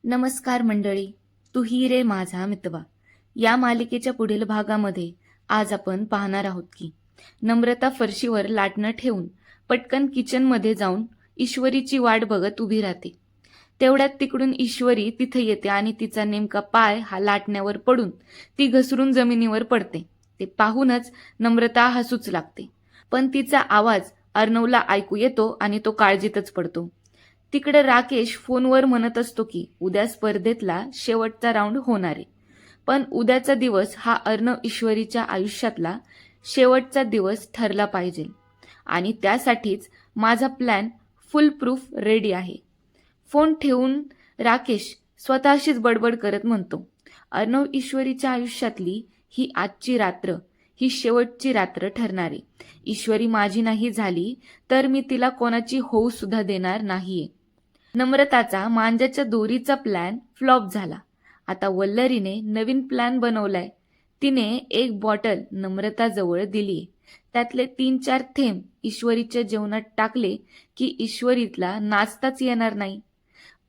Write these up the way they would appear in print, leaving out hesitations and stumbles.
नमस्कार मंडळी, तू ही रे माझा मितवा या मालिकेच्या पुढील भागामध्ये आज आपण पाहणार आहोत की नम्रता फरशीवर लाटणं ठेवून पटकन किचनमध्ये जाऊन ईश्वरीची वाट बघत उभी राहते. तेवढ्यात तिकडून ईश्वरी तिथे येते आणि तिचा नेमका पाय हा लाटण्यावर पडून ती घसरून जमिनीवर पडते. ते पाहूनच नम्रता हसूच लागते, पण तिचा आवाज अर्णवला ऐकू येतो आणि तो काळजीतच पडतो. तिकडे राकेश फोनवर म्हणत असतो की उद्या स्पर्धेतला शेवटचा राऊंड होणार आहे, पण उद्याचा दिवस हा अर्णव ईश्वरीच्या आयुष्यातला शेवटचा दिवस ठरला पाहिजे आणि त्यासाठीच माझा प्लॅन फुल प्रूफ रेडी आहे. फोन ठेवून राकेश स्वतःशीच बडबड करत म्हणतो, अर्णव ईश्वरीच्या आयुष्यातली ही आजची रात्र ही शेवटची रात्र ठरणार आहे. ईश्वरी माझी नाही झाली तर मी तिला कोणाची होऊ सुद्धा देणार नाहीये. नम्रताचा मांजाच्या दोरीचा प्लॅन फ्लॉप झाला. आता वल्लरीने नवीन प्लॅन बनवलाय. तिने एक बॉटल नम्रताजवळ दिलीये. त्यातले 3-4 थेंब ईश्वरीच्या जेवणात टाकले की ईश्वरीला नाचताच येणार नाही.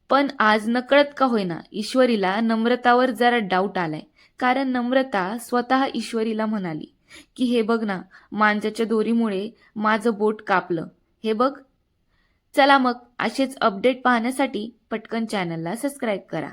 पण आज नकळत का होईना ईश्वरीला नम्रतावर जरा डाऊट आलाय, कारण नम्रता स्वतः ईश्वरीला म्हणाली की हे बघ ना, मांजाच्या दोरीमुळे माझं बोट कापलं, हे बघ. चला मग असेच अपडेट पाहण्यासाठी पटकन चॅनलला सबस्क्राईब करा.